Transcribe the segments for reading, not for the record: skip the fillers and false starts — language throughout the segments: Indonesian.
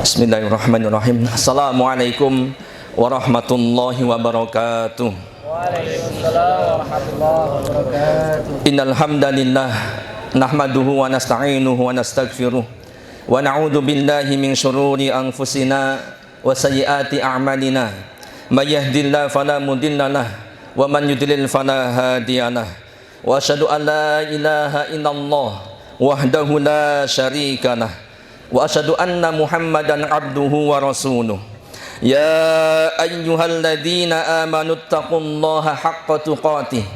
Bismillahirrahmanirrahim. Assalamualaikum warahmatullahi wabarakatuh. Waalaikumsalam warahmatullahi wabarakatuh. Innal hamdalillah nahmaduhu wa nasta'inuhu wa nastaghfiruh wa na'udzu billahi min syururi anfusina wa sayyiati a'malina. May yahdihillahu fala mudhillalah wa man yudlil fala hadiyalah. Wa asyhadu an la ilaha illallah wahdahu la syarikalah. Wa asyhadu anna Muhammadan abduhu wa rasuluh. Ya ayyuhalladzina amanu taqullaha haqqa tuqatih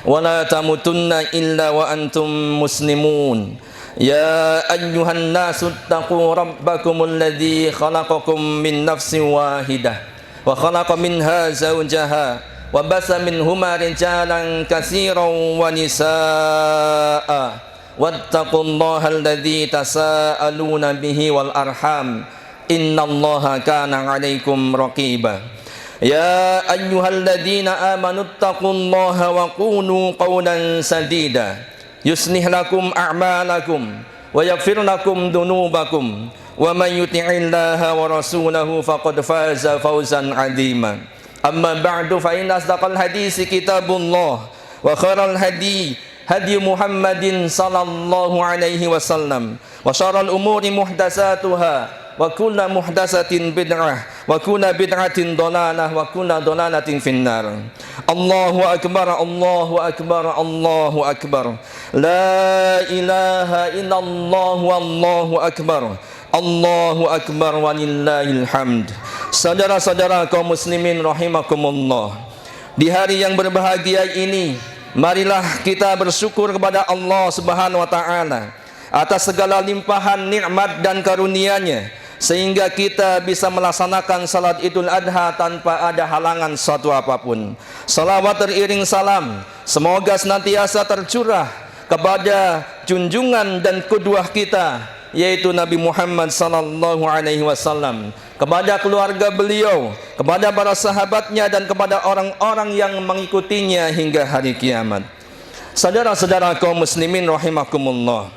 wa la tamutunna illa wa antum muslimun. Ya ayyuhan nasu taqu rabbakumul ladzi khalaqakum min nafsin wahidah wa khalaqa minha zawjaha wa basa minhuma rijalan katsiran wa nisaa'a. Wattaqullaha alladzi tasaaluna bihi wal arham innallaha kana 'alaikum raqiba. Ya ayyuhalladzina amanu taqullaha wa qulu qawlan sadida yuslih lakum a'malakum wa yaghfir lakum dhunubakum wa man yuti'illaha wa rasulahu faqad faza fawzan 'azima. Amma ba'du fa inna asdaqal hadisi kitabullah wa khairal hadi hadi Muhammadin sallallahu alaihi wasallam wa syarrul umuri muhdatsatuha wa kullu muhdatsatin bid'ah wa kullu bid'atin dhalalah wa kullu dhalalatin finnar. Allahu akbar, Allahu akbar, Allahu akbar. La ilaha illallah wallahu akbar. Allahu akbar walillahil hamd. Saudara-saudara kaum muslimin rahimakumullah, di hari yang berbahagia ini marilah kita bersyukur kepada Allah Subhanahu wa taala atas segala limpahan nikmat dan karunia-Nya sehingga kita bisa melaksanakan salat Idul Adha tanpa ada halangan suatu apapun. Salawat teriring salam semoga senantiasa tercurah kepada junjungan dan qudwah kita, yaitu Nabi Muhammad sallallahu alaihi wasallam, kepada keluarga beliau, kepada para sahabatnya, dan kepada orang-orang yang mengikutinya hingga hari kiamat. Saudara-saudara kaum muslimin rahimakumullah,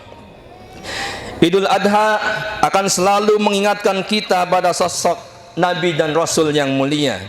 Idul Adha akan selalu mengingatkan kita pada sosok Nabi dan Rasul yang mulia,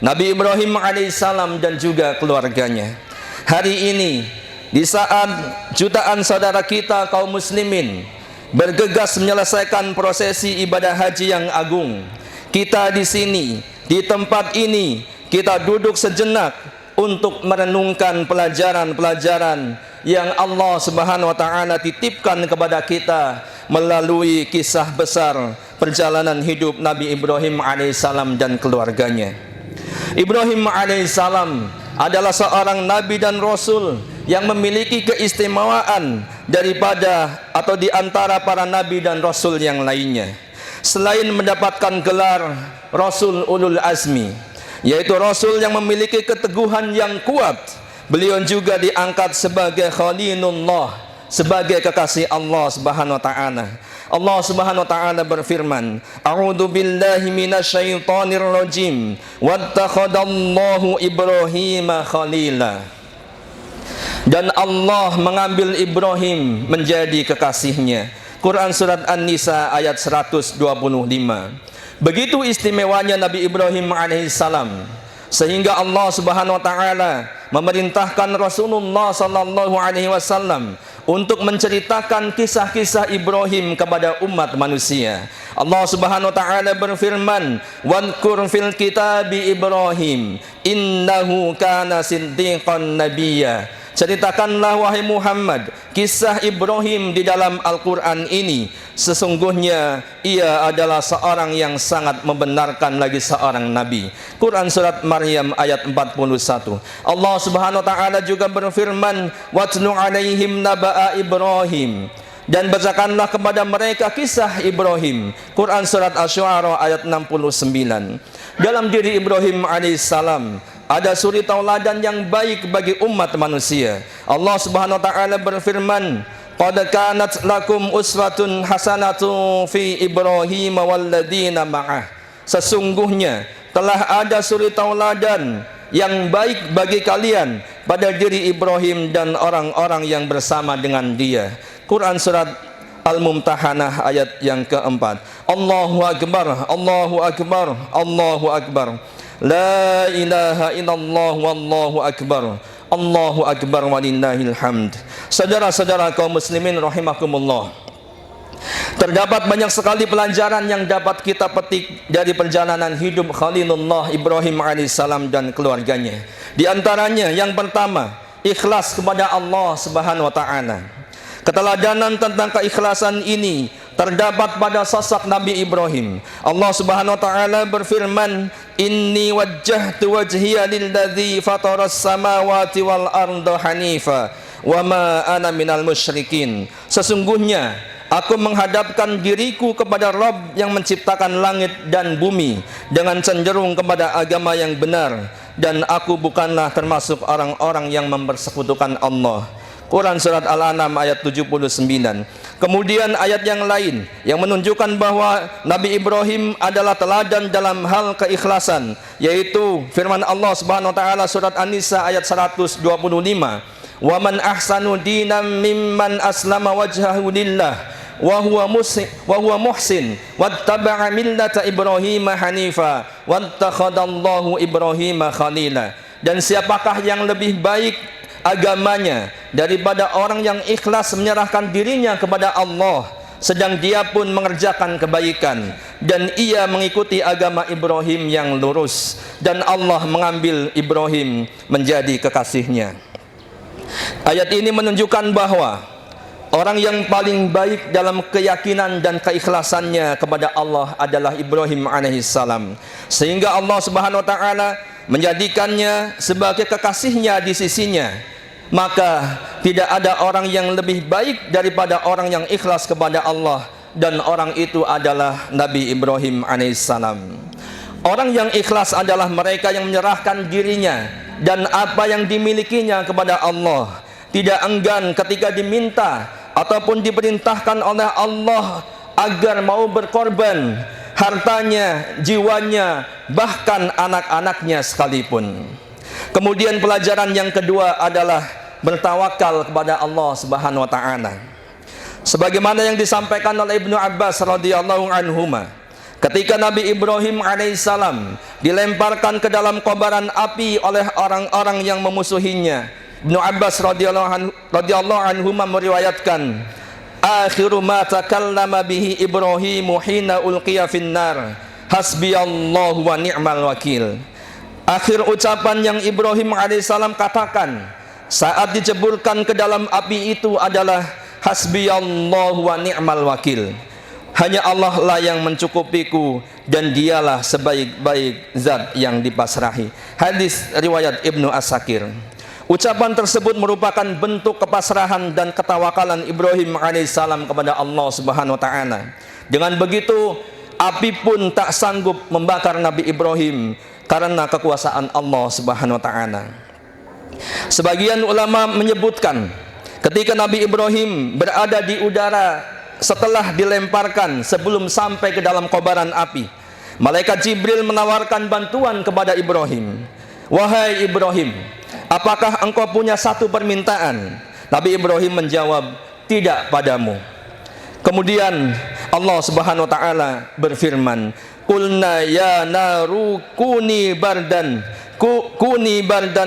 Nabi Ibrahim alaihissalam dan juga keluarganya. Hari ini, di saat jutaan saudara kita kaum muslimin bergegas menyelesaikan prosesi ibadah haji yang agung, kita di sini, di tempat ini, kita duduk sejenak untuk merenungkan pelajaran-pelajaran yang Allah Subhanahu wa taala titipkan kepada kita melalui kisah besar perjalanan hidup Nabi Ibrahim alaihissalam dan keluarganya. Ibrahim alaihissalam adalah seorang nabi dan rasul yang memiliki keistimewaan daripada atau di antara para nabi dan rasul yang lainnya. Selain mendapatkan gelar Rasul Ulul Azmi, yaitu rasul yang memiliki keteguhan yang kuat, beliau juga diangkat sebagai Khalilullah, sebagai kekasih Allah Subhanahu wa taala. Allah Subhanahu wa taala berfirman, A'udzu billahi minasyaitonir rajim. Wattakhadallahu Ibrahima khalila. Dan Allah mengambil Ibrahim menjadi kekasihnya. Quran surat An-Nisa ayat 125. Begitu istimewanya Nabi Ibrahim alaihissalam sehingga Allah Subhanahu wa taala memerintahkan Rasulullah sallallahu alaihi wasallam untuk menceritakan kisah-kisah Ibrahim kepada umat manusia. Allah Subhanahu wa taala berfirman, "Wadhkur fil kitabi Ibrahim innahu kana siddiqan nabiyya." Ceritakanlah wahai Muhammad kisah Ibrahim di dalam Al-Quran ini. Sesungguhnya ia adalah seorang yang sangat membenarkan lagi seorang nabi. Quran surat Maryam ayat 41. Allah Subhanahu wa taala juga berfirman, "Watlu 'alaihim naba'a Ibrahim." Dan bacakanlah kepada mereka kisah Ibrahim. Quran surat Asy-Syu'ara ayat 69. Dalam diri Ibrahim alaihissalam ada suri tauladan yang baik bagi umat manusia. Allah Subhanahu wa taala berfirman, "Qad kanat lakum uswatun hasanatun fi Ibrahim walladzina ma'ah." Sesungguhnya telah ada suri tauladan yang baik bagi kalian pada diri Ibrahim dan orang-orang yang bersama dengan dia. Quran surat Al-Mumtahanah ayat yang keempat. Allahu Akbar, Allahu Akbar, Allahu Akbar. La ilaha illallah wallahu akbar. Allahu Akbar walillahil hamd. Saudara-saudara kaum muslimin rahimakumullah, terdapat banyak sekali pelajaran yang dapat kita petik dari perjalanan hidup Khalilullah Ibrahim alaihissalam dan keluarganya. Di antaranya yang pertama, ikhlas kepada Allah Subhanahu wa taala. Keteladanan tentang keikhlasan ini terdapat pada sosok Nabi Ibrahim. Allah Subhanahu wa taala berfirman, "Inni wajjahtu wajhiya lilladzi fataras samawati wal arda hanifa wa ma ana minal musyrikin." Sesungguhnya aku menghadapkan diriku kepada Rabb yang menciptakan langit dan bumi dengan cenderung kepada agama yang benar, dan aku bukanlah termasuk orang-orang yang mempersekutukan Allah. Quran Surat Al-An'am ayat 79. Kemudian ayat yang lain yang menunjukkan bahwa Nabi Ibrahim adalah teladan dalam hal keikhlasan, yaitu firman Allah Subhanahu wa taala surat An-Nisa ayat 125. Wa man ahsanu dinam mimman aslama wajhahu lillah wa huwa muhsin wattaba'a millata Ibrahim hanifa wattakhadallahu Ibrahim khalila. Dan siapakah yang lebih baik agamanya daripada orang yang ikhlas menyerahkan dirinya kepada Allah sedang dia pun mengerjakan kebaikan, dan ia mengikuti agama Ibrahim yang lurus, dan Allah mengambil Ibrahim menjadi kekasihnya. Ayat ini menunjukkan bahwa orang yang paling baik dalam keyakinan dan keikhlasannya kepada Allah adalah Ibrahim alaihissalam, sehingga Allah Subhanahu wa taala menjadikannya sebagai kekasihnya di sisinya. Maka tidak ada orang yang lebih baik daripada orang yang ikhlas kepada Allah, dan orang itu adalah Nabi Ibrahim alaihissalam. Orang yang ikhlas adalah mereka yang menyerahkan dirinya dan apa yang dimilikinya kepada Allah, tidak enggan ketika diminta ataupun diperintahkan oleh Allah agar mau berkorban hartanya, jiwanya, bahkan anak-anaknya sekalipun. Kemudian pelajaran yang kedua adalah bertawakal kepada Allah Subhanahu wa taala. Sebagaimana yang disampaikan oleh Ibnu Abbas radhiyallahu anhuma, ketika Nabi Ibrahim alaihissalam dilemparkan ke dalam kobaran api oleh orang-orang yang memusuhinya, Ibnu Abbas radhiyallahu anhuma meriwayatkan, akhiru ma takallama bihi Ibrahimu hina ulqiya finnar hasbiyallahu wa ni'mal wakil. Akhir ucapan yang Ibrahim alaihissalam katakan saat diceburkan ke dalam api itu adalah hasbiyallahu wa ni'mal wakil. Hanya Allah lah yang mencukupiku, dan dialah sebaik-baik zat yang dipasrahi. Hadis riwayat Ibnu As-Sakir. Ucapan tersebut merupakan bentuk kepasrahan dan ketawakalan Ibrahim alaihissalam kepada Allah Subhanahu wa taala. Dengan begitu, api pun tak sanggup membakar Nabi Ibrahim karena kekuasaan Allah Subhanahu wa taala. Sebagian ulama menyebutkan ketika Nabi Ibrahim berada di udara setelah dilemparkan sebelum sampai ke dalam kobaran api, malaikat Jibril menawarkan bantuan kepada Ibrahim. Wahai Ibrahim, apakah engkau punya satu permintaan? Nabi Ibrahim menjawab, tidak padamu. Kemudian Allah Subhanahu wa taala berfirman, qulna ya naru kuni bardan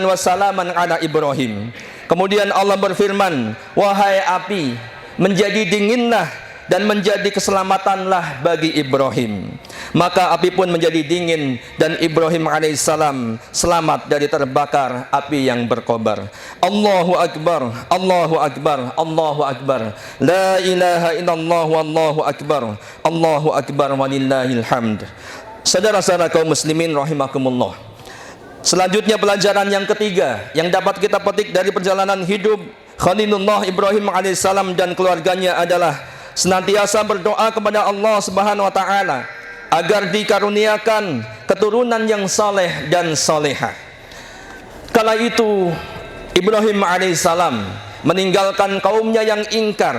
wa salaman ala Ibrahim. Kemudian Allah berfirman, wahai api, menjadi dinginlah dan menjadi keselamatanlah bagi Ibrahim. Maka api pun menjadi dingin, dan Ibrahim alaihissalam selamat dari terbakar api yang berkobar. Allahu Akbar, Allahu Akbar, Allahu Akbar. La ilaha illallah wallahu akbar. Allahu Akbar walillahil hamd. Saudara-saudara kaum muslimin rahimakumullah, selanjutnya pelajaran yang ketiga yang dapat kita petik dari perjalanan hidup Khalilullah Ibrahim alaihissalam dan keluarganya adalah senantiasa berdoa kepada Allah Subhanahu wa taala agar dikaruniakan keturunan yang saleh dan salehah. Kala itu Ibrahim alaihissalam meninggalkan kaumnya yang ingkar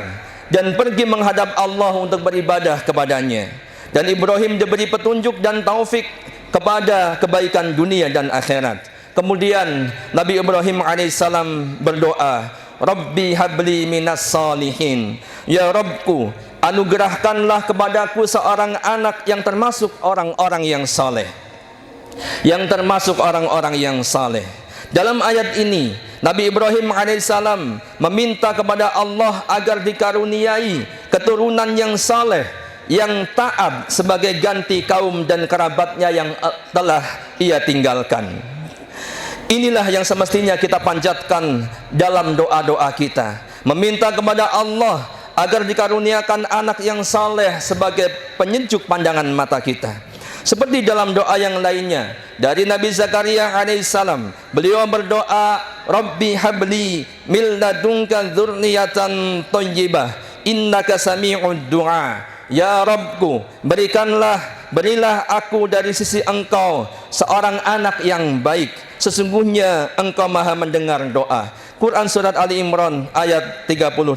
dan pergi menghadap Allah untuk beribadah kepadanya. Dan Ibrahim diberi petunjuk dan taufik kepada kebaikan dunia dan akhirat. Kemudian Nabi Ibrahim alaihissalam berdoa, Rabbi habli minas salihin. Ya Rabbku, anugerahkanlah kepadaku seorang anak yang termasuk orang-orang yang saleh. Yang termasuk orang-orang yang saleh. Dalam ayat ini Nabi Ibrahim alaihissalam meminta kepada Allah agar dikaruniai keturunan yang saleh, yang taat sebagai ganti kaum dan kerabatnya yang telah ia tinggalkan. Inilah yang semestinya kita panjatkan dalam doa-doa kita, meminta kepada Allah agar dikaruniakan anak yang saleh sebagai penyejuk pandangan mata kita. Seperti dalam doa yang lainnya dari Nabi Zakaria alaihissalam, beliau berdoa, Rabbi habli min ladunka dzurriyyatan thayyibah innaka sami'ud du'a. Ya Rabbku, berilah aku dari sisi Engkau seorang anak yang baik, sesungguhnya Engkau maha mendengar doa. Quran surat Ali Imran ayat 38.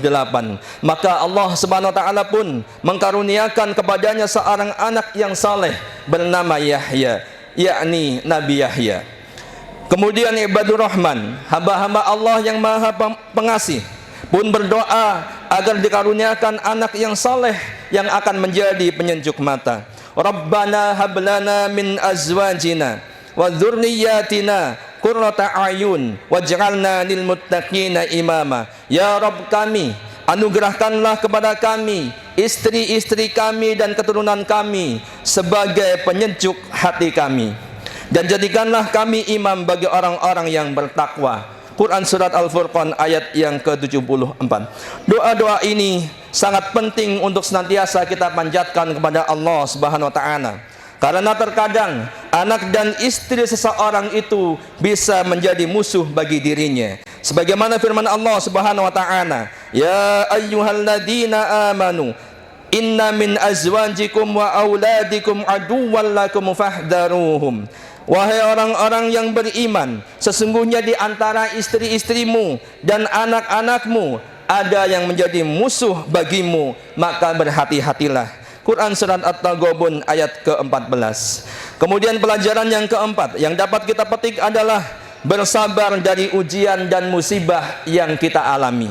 Maka Allah Subhanahu wa taala pun mengkaruniakan kepadanya seorang anak yang saleh bernama Yahya, yakni Nabi Yahya. Kemudian ibadur rahman, hamba-hamba Allah yang maha pengasih, pun berdoa agar dikaruniakan anak yang saleh yang akan menjadi penyejuk mata. Rabbana hablana min azwajina wa dzurriyyatina qurrata a'yun waj'alna lil muttaqina imama. Ya Rabb kami, anugerahkanlah kepada kami istri-istri kami dan keturunan kami sebagai penyejuk hati kami, dan jadikanlah kami imam bagi orang-orang yang bertakwa. Quran surat Al-Furqan ayat yang ke-74. Doa-doa ini sangat penting untuk senantiasa kita panjatkan kepada Allah Subhanahu wa taala. Karena terkadang anak dan istri seseorang itu bisa menjadi musuh bagi dirinya. Sebagaimana firman Allah Subhanahu wa taala, ya ayyuhalladzina amanu inna min azwajikum wa auladikum aduwwan lakum fahdharuhum. Wahai orang-orang yang beriman, sesungguhnya di antara istri-istrimu dan anak-anakmu ada yang menjadi musuh bagimu, maka berhati-hatilah. Quran surat At-Taghabun ayat ke-14. Kemudian pelajaran yang keempat yang dapat kita petik adalah bersabar dari ujian dan musibah yang kita alami.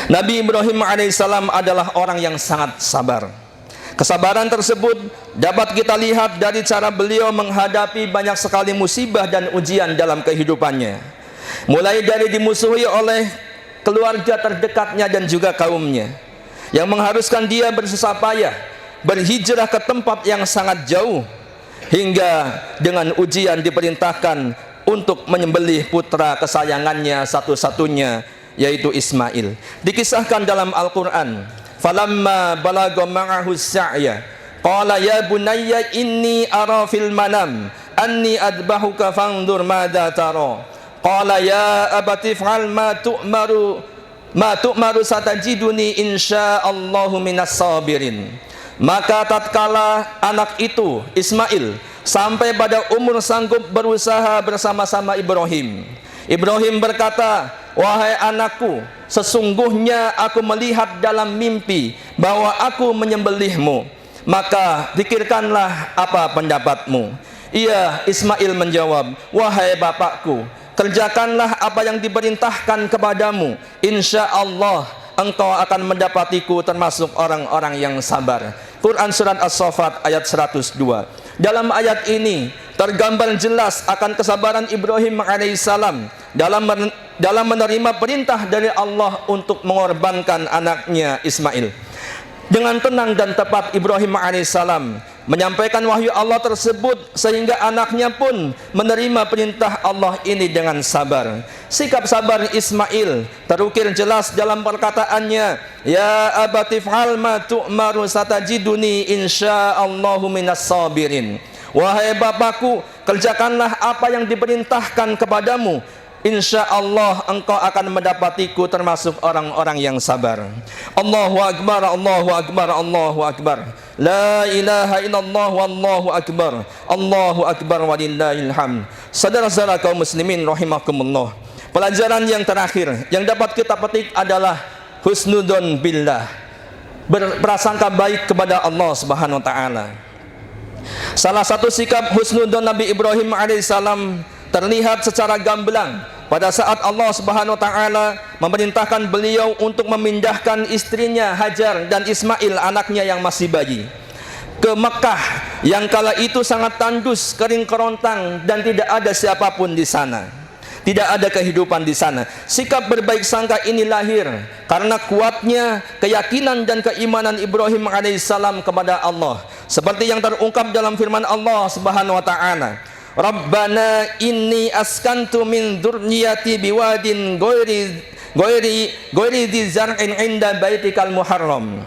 Nabi Ibrahim alaihissalam adalah orang yang sangat sabar. Kesabaran tersebut dapat kita lihat dari cara beliau menghadapi banyak sekali musibah dan ujian dalam kehidupannya. Mulai dari dimusuhi oleh keluarga terdekatnya dan juga kaumnya, yang mengharuskan dia bersusah payah berhijrah ke tempat yang sangat jauh, hingga dengan ujian diperintahkan untuk menyembelih putra kesayangannya satu-satunya, yaitu Ismail. Dikisahkan dalam Al-Quran, falamma balagha ma'ahu sa'ya qala ya bunayya inni ara fil manam anni adbahuka fanzur madza tara qala ya abati fa'al ma tu'maru satajiduni insyaallahu minas sabirin. Maka tatkala anak itu Ismail sampai pada umur sanggup berusaha bersama-sama Ibrahim, Ibrahim berkata, wahai anakku, sesungguhnya aku melihat dalam mimpi bahwa aku menyembelihmu, maka pikirkanlah apa pendapatmu. Ia Ismail menjawab, wahai bapakku, kerjakanlah apa yang diperintahkan kepadamu, insya Allah engkau akan mendapatiku termasuk orang-orang yang sabar. Quran surat As-Saffat ayat 102. Dalam ayat ini tergambar jelas akan kesabaran Ibrahim alaihissalam dalam menerima perintah dari Allah untuk mengorbankan anaknya Ismail. Dengan tenang dan tepat Ibrahim alaihissalam menyampaikan wahyu Allah tersebut, sehingga anaknya pun menerima perintah Allah ini dengan sabar. Sikap sabar Ismail terukir jelas dalam perkataannya, ya abati fa'al ma tu'maru satajiduni insyaallahu minas sabirin. Wahai bapakku, kerjakanlah apa yang diperintahkan kepadamu, insya Allah engkau akan mendapatiku termasuk orang-orang yang sabar. Allahu Akbar, Allahu Akbar, Allahu Akbar. La ilaha illallah wallahu akbar. Allahu Akbar walillahil hamd. Saudara-saudara kaum muslimin rahimakumullah. Pelajaran yang terakhir yang dapat kita petik adalah husnudzon billah. Berprasangka baik kepada Allah Subhanahu wa taala. Salah satu sikap husnudzon Nabi Ibrahim alaihissalam terlihat secara gamblang pada saat Allah Subhanahu wa taala memerintahkan beliau untuk memindahkan istrinya Hajar dan Ismail anaknya yang masih bayi ke Mekah yang kala itu sangat tandus, kering kerontang dan tidak ada siapapun di sana. Tidak ada kehidupan di sana. Sikap berbaik sangka ini lahir karena kuatnya keyakinan dan keimanan Ibrahim alaihissalam kepada Allah. Seperti yang terungkap dalam firman Allah Subhanahu wa taala, Rabbana inni askantu min dzurriyyati biwadin ghairi dzi zar'in 'inda baitikal muharram.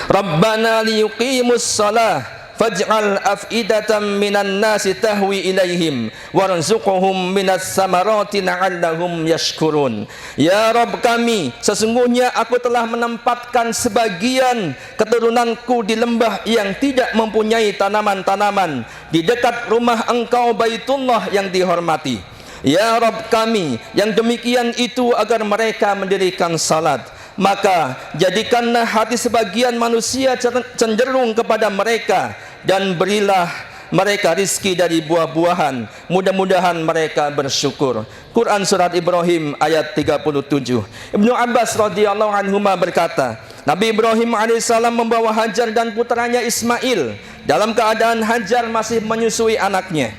Rabbana liyuqimus shalah faj'al af'idatan minan nasi tahwi ilaihim warzuqhum minas samarati la'allahum yashkurun. Ya Rabb kami, sesungguhnya aku telah menempatkan sebagian keturunanku di lembah yang tidak mempunyai tanaman-tanaman di dekat rumah Engkau Baitullah yang dihormati. Ya Rabb kami, yang demikian itu agar mereka mendirikan salat. Maka jadikanlah hati sebagian manusia cenderung kepada mereka dan berilah mereka rizki dari buah-buahan, mudah-mudahan mereka bersyukur. Quran surat Ibrahim ayat 37. Ibnu Abbas radhiyallahu anhuma berkata, Nabi Ibrahim alaihissalam membawa Hajar dan putranya Ismail dalam keadaan Hajar masih menyusui anaknya,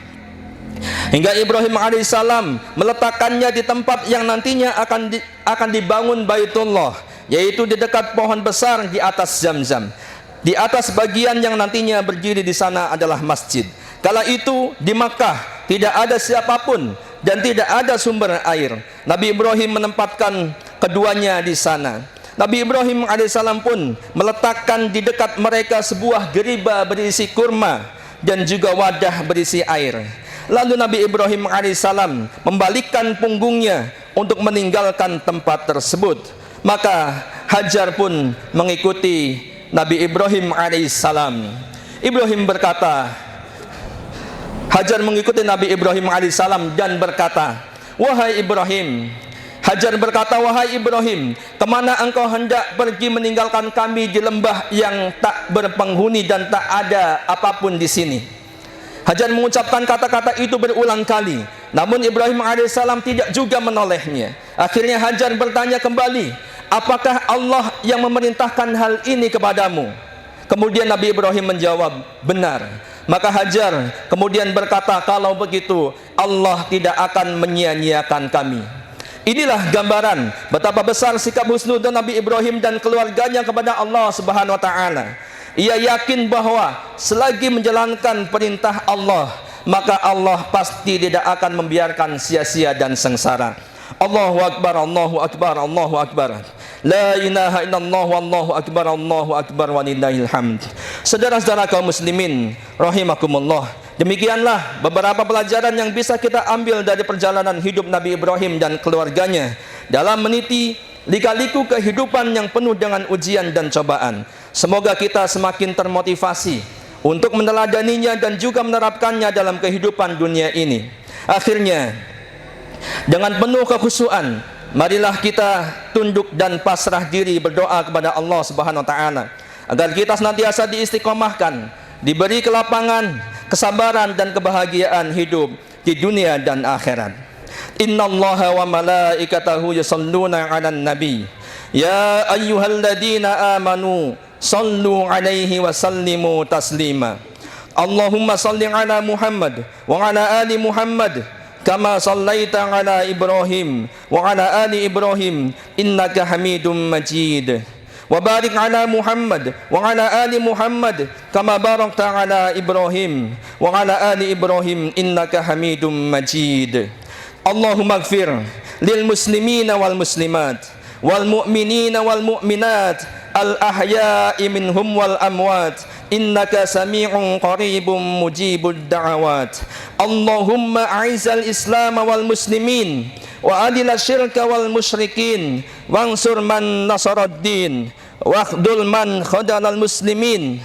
hingga Ibrahim alaihissalam meletakkannya di tempat yang nantinya akan dibangun Baitullah, yaitu di dekat pohon besar di atas Zamzam. Di atas bagian yang nantinya berdiri di sana adalah masjid. Kala itu di Makkah tidak ada siapapun dan tidak ada sumber air. Nabi Ibrahim menempatkan keduanya di sana. Nabi Ibrahim alaihissalam pun meletakkan di dekat mereka sebuah geriba berisi kurma dan juga wadah berisi air. Lalu Nabi Ibrahim alaihissalam membalikkan punggungnya untuk meninggalkan tempat tersebut. Maka Hajar pun mengikuti Nabi Ibrahim alaihissalam. Ibrahim berkata, Hajar mengikuti Nabi Ibrahim alaihissalam dan berkata, wahai Ibrahim. Hajar berkata, wahai Ibrahim, kemana engkau hendak pergi meninggalkan kami di lembah yang tak berpenghuni dan tak ada apapun di sini? Hajar mengucapkan kata-kata itu berulang kali, namun Ibrahim alaihissalam tidak juga menolehnya. Akhirnya Hajar bertanya kembali, apakah Allah yang memerintahkan hal ini kepadamu? Kemudian Nabi Ibrahim menjawab, benar. Maka Hajar kemudian berkata, kalau begitu Allah tidak akan menyia-nyiakan kami. Inilah gambaran betapa besar sikap husnudzon Nabi Ibrahim dan keluarganya kepada Allah Subhanahu wa taala. Ia yakin bahwa selagi menjalankan perintah Allah, maka Allah pasti tidak akan membiarkan sia-sia dan sengsara. Allahu Akbar, Allahu Akbar, Allahu Akbar. La ilaha illallah, Allahu Akbar, Allahu Akbar, walillahil hamd. Saudara-saudara kaum muslimin rahimakumullah, demikianlah beberapa pelajaran yang bisa kita ambil dari perjalanan hidup Nabi Ibrahim dan keluarganya dalam meniti lika-liku kehidupan yang penuh dengan ujian dan cobaan. Semoga kita semakin termotivasi untuk meneladaninya dan juga menerapkannya dalam kehidupan dunia ini. Akhirnya, dengan penuh kekhusyuan, marilah kita tunduk dan pasrah diri berdoa kepada Allah Subhanahu wa taala agar kita senantiasa diistiqomahkan, diberi kelapangan, kesabaran dan kebahagiaan hidup di dunia dan akhirat. Innallaha wa malaikatahu yusholluna 'alan nabi. Ya ayyuhalladzina amanu sallu 'alaihi wa sallimu taslima. Allahumma salli 'ala Muhammad wa 'ala ali Muhammad kama sallaita 'ala Ibrahim wa 'ala ali Ibrahim innaka Hamidum Majid. Wa barik 'ala Muhammad wa 'ala ali Muhammad kama barakta 'ala Ibrahim wa 'ala ali Ibrahim innaka Hamidum Majid. Allahumma ighfir lil muslimina wal muslimat wal mu'minina wal mu'minat al ahya'i minhum wal amwat innaka sami'un qaribun mujibud da'awat. Allahumma a'izal islam wal muslimin wa adil syirka wal musyrikin wansur man nasaraddin wakhdul man khadalal muslimin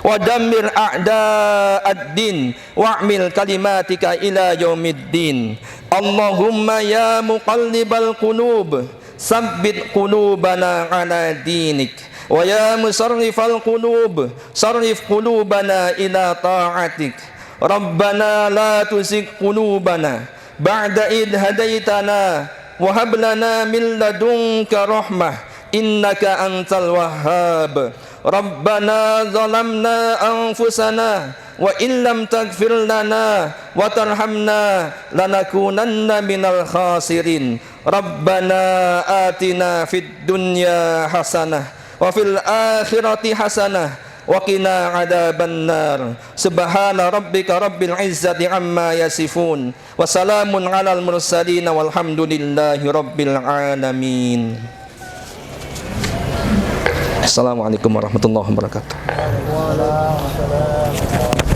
wa dammir a'da'ad-din wa'mil kalimatika ila yaumiddin. Allahumma ya muqallibal qulub sabbit qulubana ala dinik wa ya musarrifal qulub sarrif qulubana ila ta'atik. Rabbana la tuzigh qulubana ba'da id hadaitana wa hab lana min ladunka rahmah innaka antal wahhab. Rabbana zalamna anfusana wa illam taghfir lana wa tarhamna lanakunanna minal khasirin. Rabbana atina fid dunya hasanah wa fil akhirati hasanah wa qina adzabannar. Subhana rabbika rabbil izzati amma yasifun wa salamun alal mursalin walhamdulillahi rabbil alamin. Assalamualaikum warahmatullahi wabarakatuh. Waalaikumsalam.